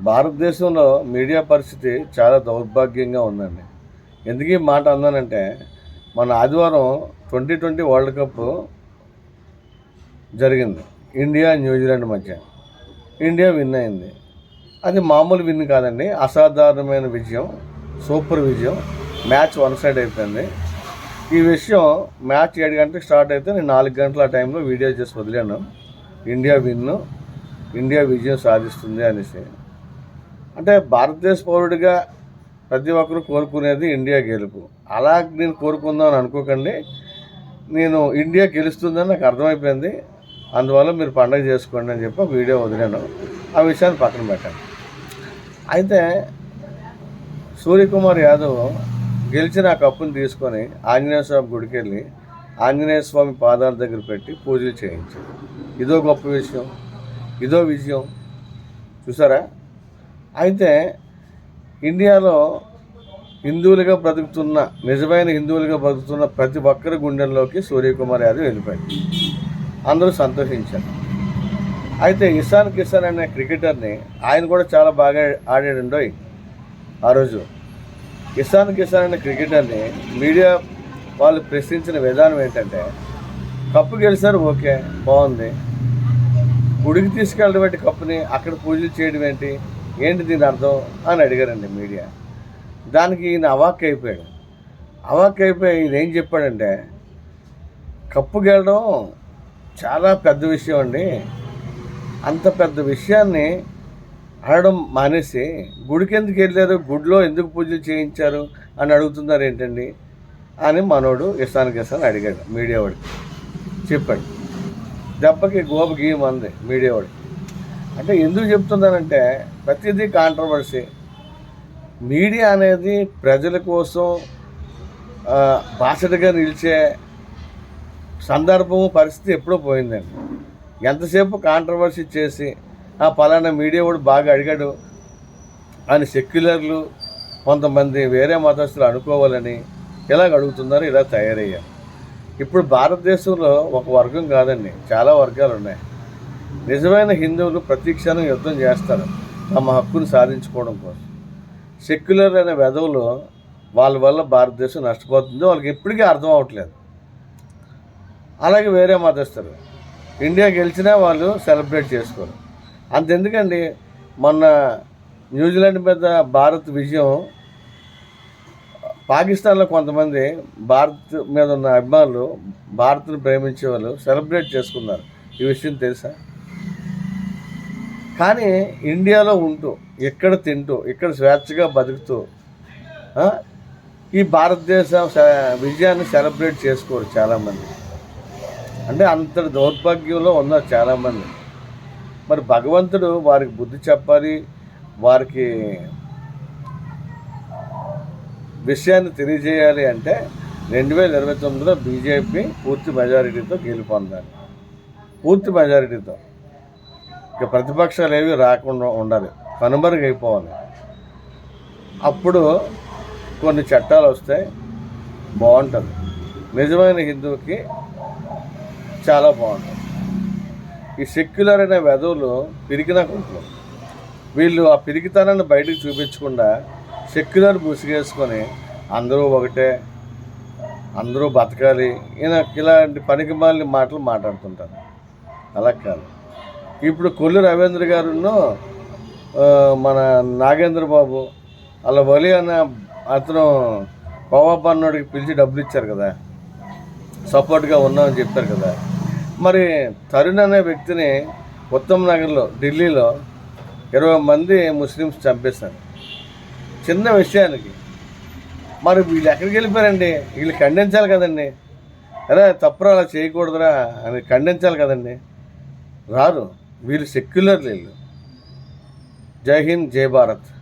భారతదేశంలో మీడియా పరిస్థితి చాలా దౌర్భాగ్యంగా ఉందండి. ఎందుకు ఈ మాట అన్నానంటే, మన ఆదివారం 2020 వరల్డ్ కప్ జరిగింది. ఇండియా, న్యూజిలాండ్ మధ్య. ఇండియా విన్ అయింది. అది మామూలు విన్ కాదండి, అసాధారణమైన విజయం, సూపర్ విజయం. మ్యాచ్ వన్ సైడ్ అయిపోయింది. ఈ విషయం మ్యాచ్ 7 గంటలకు స్టార్ట్ అయితే నేను 4 గంటల ఆ టైంలో వీడియో చేసి వదిలాను. ఇండియా విన్ను, ఇండియా విజయం సాధిస్తుంది అనేసి. అంటే భారతదేశ పౌరుడిగా ప్రతి ఒక్కరు కోరుకునేది ఇండియా గెలుపు. అలా నేను కోరుకుందాం అని అనుకోకండి. నేను ఇండియా గెలుస్తుందని నాకు అర్థమైపోయింది. అందువల్ల మీరు పండగ చేసుకోండి అని చెప్పి వీడియో వదిలాను. ఆ విషయాన్ని పక్కన పెట్టాను. అయితే సూర్యకుమార్ యాదవ్ గెలిచిన ఆ కప్పుని తీసుకొని ఆంజనేయ స్వామి గుడికి వెళ్ళి ఆంజనేయ స్వామి పాదాల దగ్గర పెట్టి పూజలు చేయించాడు. ఇదో గొప్ప విషయం, ఇదో విజయం. చూసారా? అయితే ఇండియాలో హిందువులుగా బ్రతుకుతున్న, నిజమైన హిందువులుగా బ్రతుకుతున్న ప్రతి ఒక్కరి గుండెల్లోకి సూర్యకుమార్ యాదవ్ వెళ్ళిపోయాడు. అందరూ సంతోషించారు. అయితే ఇషాన్ కిషన్ అనే క్రికెటర్ని ఆయన కూడా చాలా బాగా ఆడాడండోయ్ ఆ రోజు. ఇషాన్ కిషన్ అనే క్రికెటర్ని మీడియా వాళ్ళు ప్రశ్నించిన విధానం ఏంటంటే, కప్పు గెలిచారు, ఓకే, బాగుంది, గుడికి తీసుకెళ్ళడం ఏంటి, కప్పుని అక్కడ పూజలు చేయడం ఏంటి, దీని అర్థం అని అడిగారండి మీడియా. దానికి ఈయన అవాక్ అయిపోయాడు. ఈయన ఏం చెప్పాడంటే, కప్పు గెలడం చాలా పెద్ద విషయం అండి, అంత పెద్ద విషయాన్ని ఆడడం మానేసి గుడికి ఎందుకు వెళ్ళారు, గుడిలో ఎందుకు పూజలు చేయించారు అని అడుగుతున్నారు ఏంటండి అని మనోడు ఇషాన్ కిషన్ అడిగాడు. మీడియా వాడికి చెప్పాడు. దెబ్బకి గోప గీయమంది మీడియా వాడికి. అంటే ఎందుకు చెప్తున్నానంటే, ప్రతిదీ కాంట్రవర్సీ. మీడియా అనేది ప్రజల కోసం బాసటగా నిలిచే సందర్భం, పరిస్థితి ఎప్పుడో పోయిందండి. ఎంతసేపు కాంట్రవర్సీ చేసి పలానా మీడియా వాడు బాగా అడిగాడు అని సెక్యులర్లు, కొంతమంది వేరే మతస్థులు అనుకోవాలని ఇలాగ అడుగుతున్నారు, ఇలా తయారయ్యారు. ఇప్పుడు భారతదేశంలో ఒక వర్గం కాదండి, చాలా వర్గాలు ఉన్నాయి. నిజమైన హిందువులు ప్రతి క్షణం యుద్ధం చేస్తారు తమ హక్కును సాధించుకోవడం కోసం. సెక్యులర్ అనే వెధవులు వాళ్ళ వల్ల భారతదేశం నష్టపోతుంది, వాళ్ళకి ఎప్పటికీ అర్థం అవ్వట్లేదు. అలాగే వేరే మతస్థులు ఇండియా గెలిచినా వాళ్ళు సెలబ్రేట్ చేసుకోరు. అంతెందుకండి, మొన్న న్యూజిలాండ్ మీద భారత్ విజయం పాకిస్తాన్లో కొంతమంది భారత్ మీద ఉన్న అభిమానులు, భారత్ను ప్రేమించే వాళ్ళు సెలబ్రేట్ చేసుకున్నారు. ఈ విషయం తెలుసా? కానీ ఇండియాలో ఉంటూ, ఇక్కడ తింటూ, ఇక్కడ స్వేచ్ఛగా బతుకుతూ ఈ భారతదేశ విజయాన్ని సెలబ్రేట్ చేసుకోరు చాలామంది. అంటే అంతటి దౌర్భాగ్యంలో ఉన్నారు చాలామంది. మరి భగవంతుడు వారికి బుద్ధి చెప్పాలి, వారికి విషయాన్ని తెలియజేయాలి అంటే 2029లో బీజేపీ పూర్తి మెజారిటీతో గెలుపొందాలి. పూర్తి మెజారిటీతో. ఇక ప్రతిపక్షాలు ఏవి రాకుండా ఉండాలి, కనుమరుగైపోవాలి. అప్పుడు కొన్ని చట్టాలు వస్తాయి, బాగుంటుంది. నిజమైన హిందువుకి చాలా బాగుంటుంది. ఈ సెక్యులర్ అనే వెధవులు పిరికిన కుంటులు, వీళ్ళు ఆ పిరికితనాన్ని బయటకు చూపించకుండా సెక్యులర్ ముసుగేసుకొని అందరూ ఒకటే, అందరూ బతకాలి, ఇలాంటి పనికిమాలిన మాటలు మాట్లాడుతుంటారు. అలా కాదు. ఇప్పుడు కొల్లు రవీంద్ర గారును మన నాగేంద్ర బాబు అలా వలి అన్న అతను పవాపన్నోడికి పిలిచి డబ్బులు ఇచ్చారు కదా, సపోర్ట్గా ఉన్నామని చెప్పారు కదా. మరి తరుణ్ అనే వ్యక్తిని ఉత్తమ్ నగర్లో, ఢిల్లీలో 20 మంది ముస్లిమ్స్ చంపేశారు చిన్న విషయానికి. మరి వీళ్ళు ఎక్కడికి వెళ్ళిపోయారండి? వీళ్ళు ఖండించాలి కదండి. అరే తప్పురా, అలా చేయకూడదురా అని ఖండించాలి కదండి. రారు. వీళ్ళు సెక్యులర్ వీళ్ళు. జై హింద్, జై భారత్.